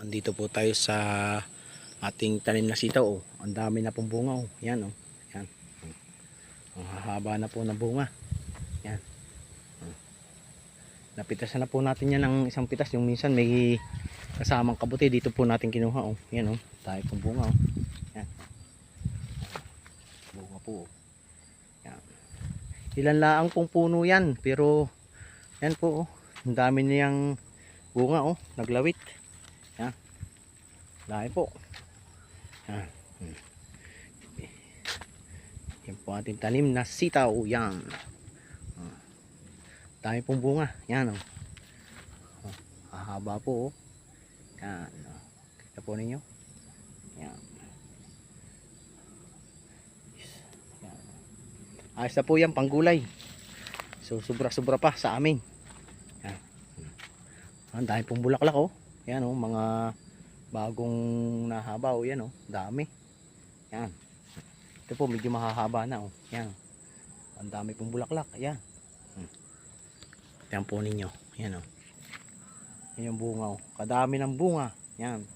andito po tayo sa ating tanim na sitaw. Oh. Ang dami na pong bunga. Oh. Yan, oh. Yan. Ang hahaba na po ng bunga. Yan. Napitasan na po natin yan ng isang pitas. Yung minsan may kasamang kabuti. Dito po natin kinuha. Oh. Yan, oh. Tayo pong bunga. Oh. Yan. Bunga po. Oh. Yan. Ilan laang pong puno yan. Pero yan po. Oh. Ang dami niyang bunga. Oh. Naglawit. Yan. Lahi po. Yan. Yan po ating tanim na sitaw. Yan. Dami pong bunga. Yan o. Hahaba po o. Yan. Kita po ninyo. Yan. Yan. Ayos na po yan panggulay. So sobra-sobra pa sa amin. Yan. Ang dami pong bulaklak o. Yan o. Mga bagong nahaba o. Yan o. Dami. Yan. Ito po medyo mahahaba na o. Yan. Ang dami pong bulaklak. Yan. Yan po ninyo. Yan o. Yan yung bunga o. Kadami ng bunga. Yan.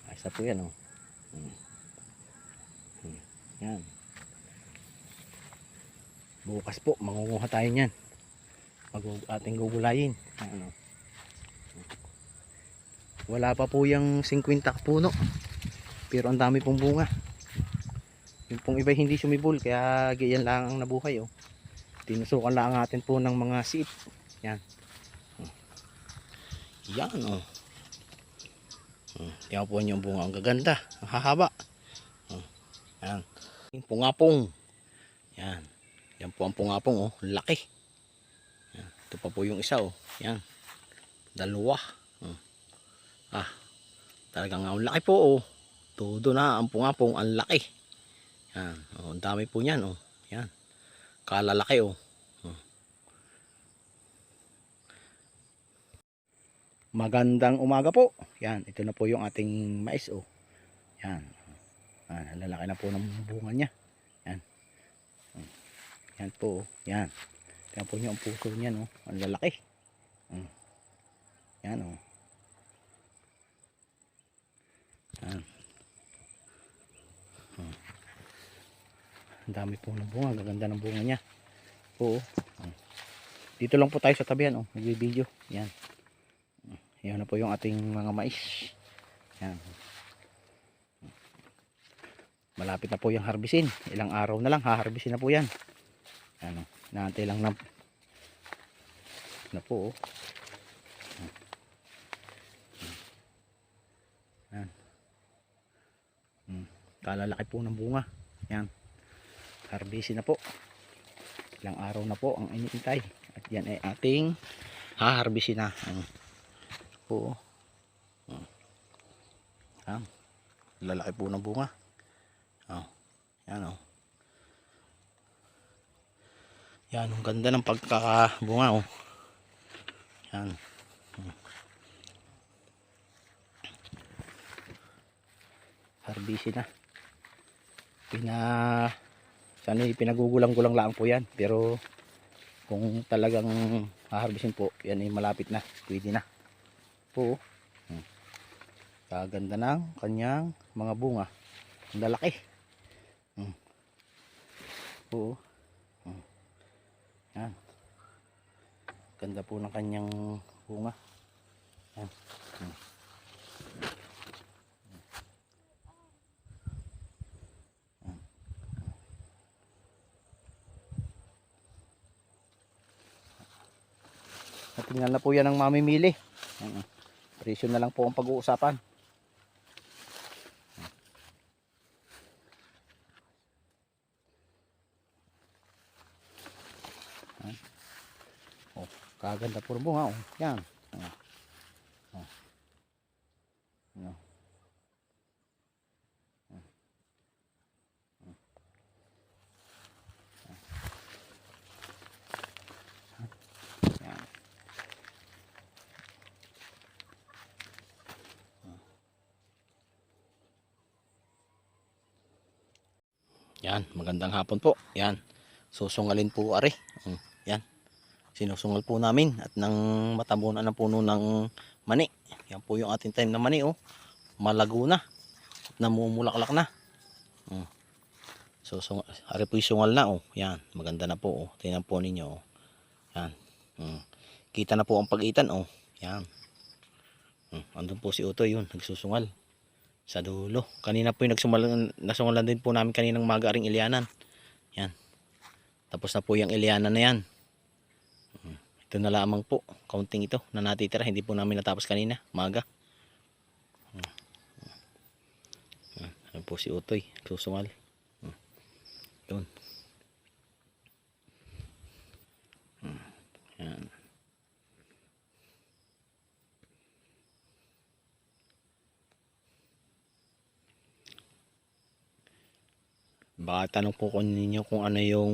Ayos na po yan o. Yan. Bukas po mangunguha tayo nyan. Ating gugulayin. Yan o. Wala pa po yung 50 puno. Pero ang dami pong bunga. Yung pong iba hindi sumibol. Kaya ganyan lang ang nabuhay o. Tinusukan lang natin po ng mga seed. Yan. Yan o. Yan po yung bunga. Ang gaganda. Ang hahaba. Yan. Yung pungapong. Yan. Yan po ang pungapong o. Laki. Yan. Ito pa po yung isa o. Yan. Dalawa. Talagang ang laki po o. Todo na ang pungapong. Ang laki. Yan. O, ang dami po yan o. Yan. Kalalaki oh. Magandang umaga po. Yan, ito na po yung ating mais oh. Yan. Ang lalaki na po ng bunga niya. Yan. Yan po oh. Yan. Tingnan po niyo ang puso niya no. Ang lalaki. Yan oh. Yan. Ang dami po ng bunga, gaganda ng bunga niya. Oo. Dito lang po tayo sa tabihan oh, nagbi-video. Yan. Yan na po yung ating mga mais. Yan. Malapit na po yung harbisin. Ilang araw na lang haharbisin na po yan. Ano, naantay lang na po oh. Yan. Kalalaki po ng bunga. Yan. Harbisin na po. Ilang araw na po ang iniintay. At yan ay ating haharbisin na. Po. Lalaki po ng bunga. Yan o. Yan, ang ganda ng pagkakabunga o. Yan. Harbisin na. Sana pinagugulang-gulang lang po yan, pero kung talagang haharbisin po yan ay malapit na, pwede na po. Kaganda ng kanyang mga bunga, ang lalaki po. Yan, ganda po ng kanyang bunga. Yan. Tingnan na po yan ang mamimili. Presyo na lang po ang pag-uusapan. Oh, kaganda po ng bunga oh. Yan. Yan, magandang hapon po. Yan. Susungalin po are. Yan. Sinusungal po namin at nang matabunan ng puno ng mani. Yan po yung ating tanim na mani, oh. Malago na. Namumulaklak na. So, ari po yung sungal na, oh. Yan, maganda na po, oh. Tingnan po ninyo, oh. Yan. Kita na po ang pag-itan, oh. Yan. Andun po si Utoy, yun, nagsusungal sa dulo. Kanina po yung nasungalan din po namin kaninang maga ring Ilianan. Yan. Tapos na po yung Ilianan na yan. Ito na lamang po, kaunting ito na natitira, hindi po namin natapos kanina, maga. Yan po si Utoy, susungal. Yun. Yan. Baka tanong po ninyo kung ano yung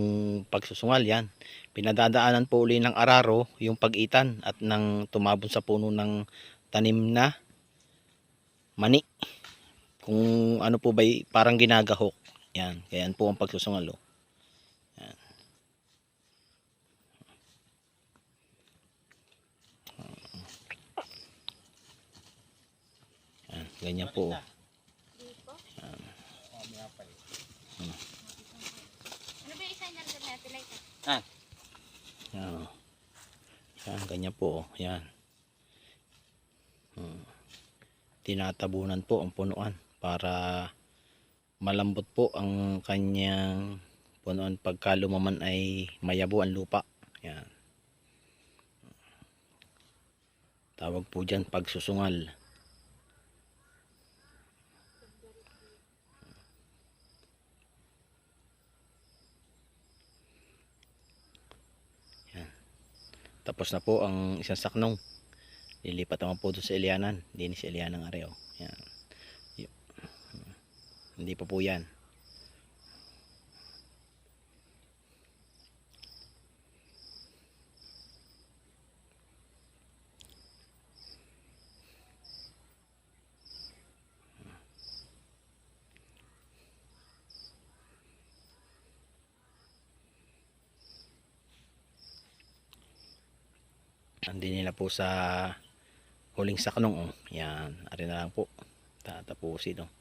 pagsusungal. Yan, pinadadaanan po uli ng araro yung pag-itan at nang tumabon sa puno ng tanim na mani. Kung ano po ba parang ginagahok. Yan, kaya yan po ang pagsusungal, oh. Yan. Yan, ganyan po, oh. Yan. Yan, ganyan po, oh. Yan. Tinatabunan po ang punuan para malambot po ang kanyang punuan pagka lumaman ay mayabo ang lupa. Yan. Tawag po dyan pagsusungal. Tapos na po ang isang saknong. Lilipat naman po doon sa Ilianan. Hindi sa Ilianan areo. Yan. Hindi pa po yan. Andin nila po sa huling saknong, oh. Yan, ari na lang po tatapusin, oh.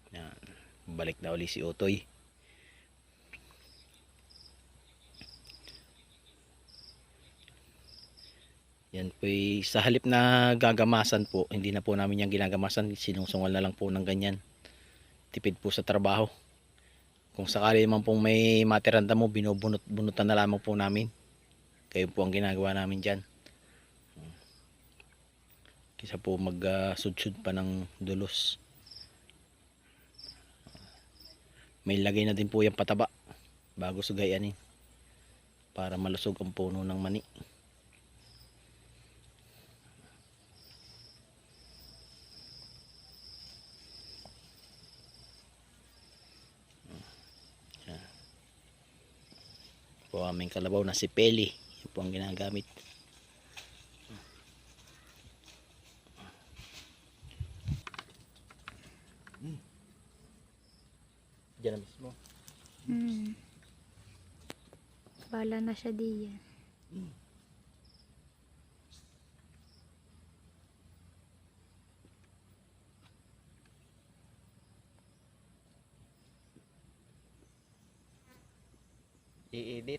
Yan, balik na uli si Utoy. Yan po sa halip na gagamasan po, hindi na po namin yung ginagamasan, sinungsungal na lang po ng ganyan. Tipid po sa trabaho. Kung sakali naman pong may matiranda mo, binubunutan na lamang po namin. Kayo po ang ginagawa namin dyan. Kisa po mag-sudsud pa ng dulos. May lagay na din po yung pataba bago sugayanin para malusog ang puno ng mani. Yan po aming kalabaw na si Peli. Yan po ang ginagamit. Diyan na mismo. Bala na siya diyan. I-edit.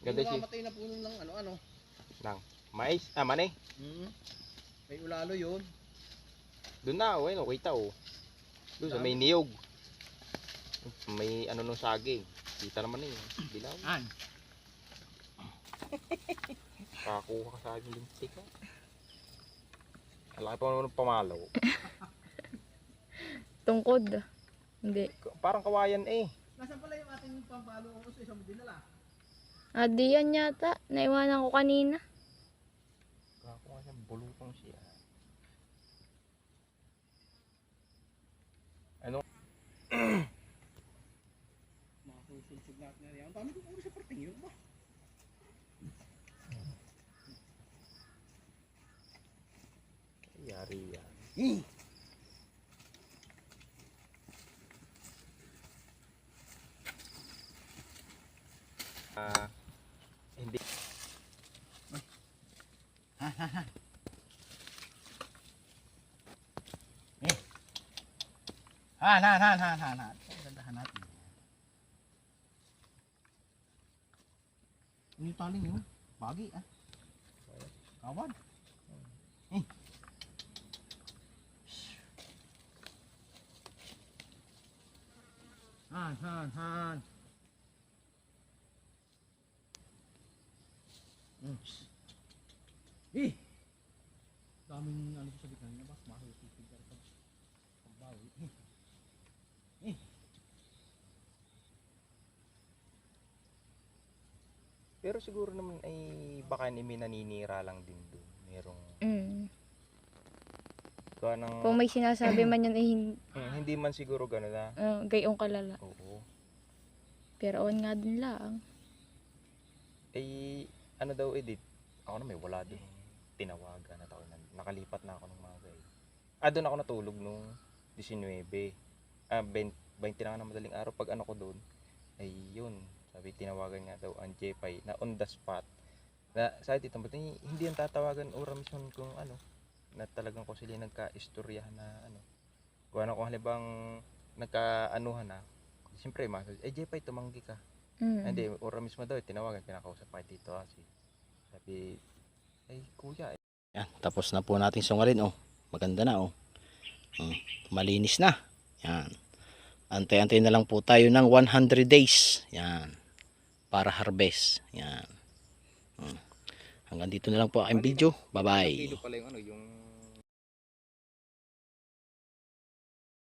Ganda siya. Matay na puno ng ano-ano. Nang mais, mani. May ulalo yun. Doon na, oh, ayun, oh, kita, oh. Doon sa may niyog. May ano nung saging. Kita naman eh. Dilaw. An? Kakakuha ka saging lintik, oh. Alaki pa naman ng pamalaw. Tungkod. Hindi. Parang kawayan eh. Nasaan pala yung ating pampalo ko sa isang dinala? Diyan yata. Naiwanan ko kanina. Kakakuha siya, bulutong siya. Ano? Makasusog natin na yan. Ang dami ko sa parting yun ba? Hindi. Han. Gandahan natin. Ini tali yun. Bagi ah. Kawan. Han. Daming ano sa gitna niya, mas mahal titigar pagbawi. Pero siguro naman ay baka may naninira lang din doon. Merong gawa ng Kung may sinasabi man yun ay hindi man siguro gano'n na. gayong kalala. Oo. Pero on nga din lang. Eh ano daw edit? Ako na may wala doon. Tinawagan na tao na. Nakalipat na ako ng mga guys. Doon ako natulog nung 19. 20 na nga ng madaling araw pag ano ko doon. Ay yun. Sabi tinawagan nga daw ang J5 na on the spot. Na sa tito mo hindi yung tatawagan ora mismo kung ano na talagang ko sila nagka-istoryahan na ano. Kung ano kung halibang nagka-anuhan na. Siyempre J5 tumanggi ka. Hindi ora mismo daw tinawagan pinakausap pa dito kasi. Sabi ay kuya. Yan, tapos na po natin sungalin oh. Maganda na oh. Malinis na. Yan. Antay-antay na lang po tayo ng 100 days. Yan. Para harvest. Yan. Hanggang dito na lang po aking video. Bye-bye. Kilo pala yung ano yung